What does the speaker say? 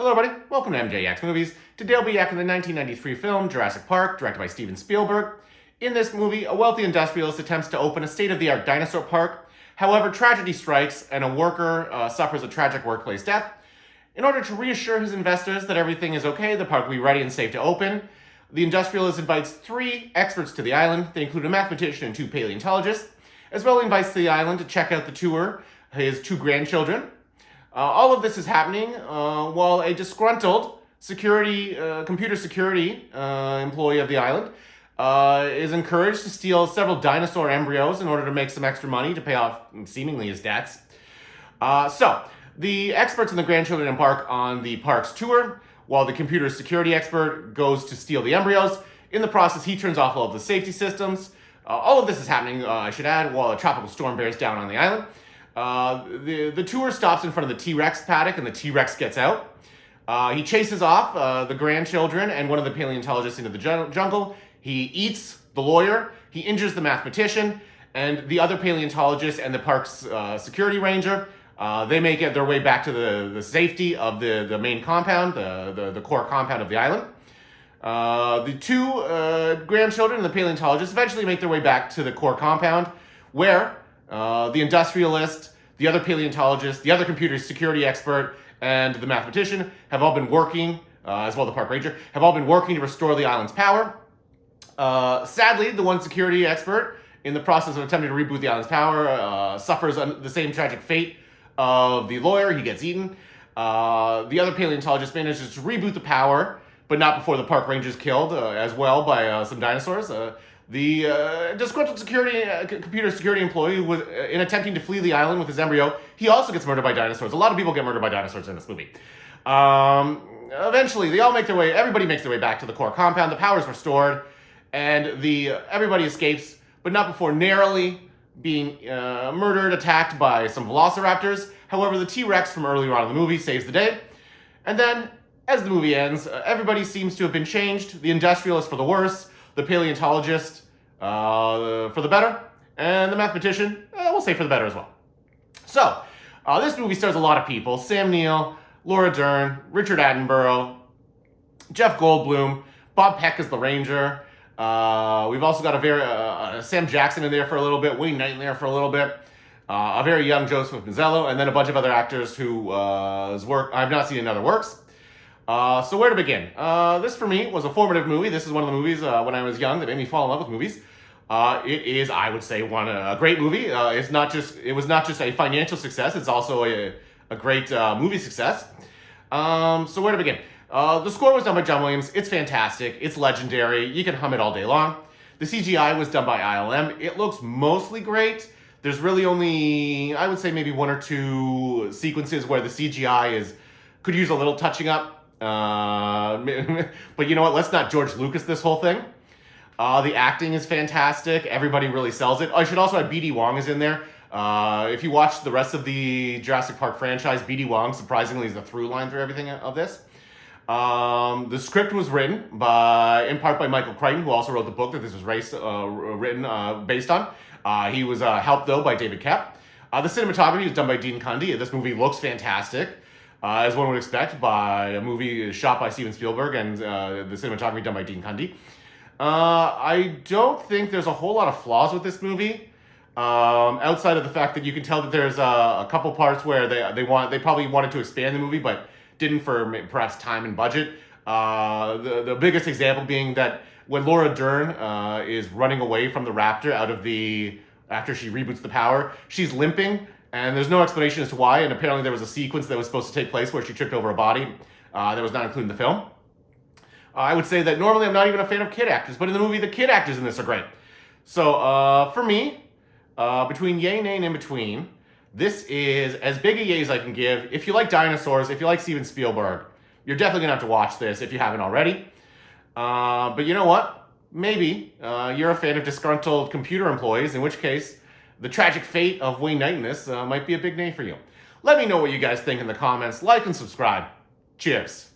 Hello everybody, welcome to MJX Movies. Today I'll be back in the 1993 film Jurassic Park, directed by Steven Spielberg. In this movie, a wealthy industrialist attempts to open a state-of-the-art dinosaur park. However, tragedy strikes and a worker suffers a tragic workplace death. In order to reassure his investors that everything is okay, the park will be ready and safe to open, the industrialist invites 3 experts to the island. They include a mathematician and 2 paleontologists. As well, he invites to the island to check out the tour his 2 grandchildren. All of this is happening while a disgruntled computer security employee of the island is encouraged to steal several dinosaur embryos in order to make some extra money to pay off seemingly his debts. So the experts and the grandchildren embark on the park's tour, while the computer security expert goes to steal the embryos. In the process, he turns off all of the safety systems. All of this is happening, I should add, while a tropical storm bears down on the island. The tour stops in front of the T-Rex paddock, and the T-Rex gets out. He chases off the grandchildren and one of the paleontologists into the jungle. He eats the lawyer, he injures the mathematician, and the other paleontologist and the park's security ranger. They make their way back to the safety of the main compound, the core compound of the island. The 2 grandchildren and the paleontologist eventually make their way back to the core compound, where the industrialist, the other paleontologist, the other computer security expert, and the mathematician have all been working, as well the park ranger, have all been working to restore the island's power. Sadly, the one security expert, in the process of attempting to reboot the island's power, suffers the same tragic fate of the lawyer. He gets eaten. The other paleontologist manages to reboot the power, but not before the park ranger is killed as well by some dinosaurs. The disgruntled computer security employee, was in attempting to flee the island with his embryo, he also gets murdered by dinosaurs. A lot of people get murdered by dinosaurs in this movie. Eventually, everybody makes their way back to the core compound, the power is restored, and everybody escapes, but not before narrowly being murdered, attacked by some velociraptors. However, the T-Rex from earlier on in the movie saves the day. And then, as the movie ends, everybody seems to have been changed. The industrialist for the worse, the paleontologist for the better, and the mathematician, we'll say for the better as well. So, this movie stars a lot of people. Sam Neill, Laura Dern, Richard Attenborough, Jeff Goldblum, Bob Peck is the ranger. We've also got Sam Jackson in there for a little bit, Wayne Knight in there for a little bit, a very young Joseph Mazzello, and then a bunch of other actors whose work I've not seen in other works. So where to begin? This for me was a formative movie. This is one of the movies when I was young that made me fall in love with movies. It is, I would say, a great movie. It was not just a financial success. It's also a great movie success. So where to begin? The score was done by John Williams. It's fantastic. It's legendary. You can hum it all day long. The CGI was done by ILM. It looks mostly great. There's really only, I would say, maybe 1 or 2 sequences where the CGI could use a little touching up. But you know what? Let's not George Lucas this whole thing. The acting is fantastic. Everybody really sells it. I should also add B.D. Wong is in there. If you watch the rest of the Jurassic Park franchise, B.D. Wong surprisingly is the through line through everything of this. The script was written in part by Michael Crichton, who also wrote the book that this was written based on. He was helped though by David Koepp. The cinematography was done by Dean Cundey. This movie looks fantastic. As one would expect by a movie shot by Steven Spielberg and the cinematography done by Dean Cundey. I don't think there's a whole lot of flaws with this movie, outside of the fact that you can tell that there's a couple parts where they probably wanted to expand the movie, but didn't for perhaps time and budget. The biggest example being that when Laura Dern is running away from the raptor after she reboots the power, she's limping. And there's no explanation as to why, and apparently there was a sequence that was supposed to take place where she tripped over a body that was not included in the film. I would say that normally I'm not even a fan of kid actors, but in the movie, the kid actors in this are great. So, for me, between yay, nay, and in between, this is as big a yay as I can give. If you like dinosaurs, if you like Steven Spielberg, you're definitely going to have to watch this if you haven't already. But you know what? Maybe you're a fan of disgruntled computer employees, in which case, the tragic fate of Wayne Knight in this might be a big name for you. Let me know what you guys think in the comments. Like and subscribe. Cheers.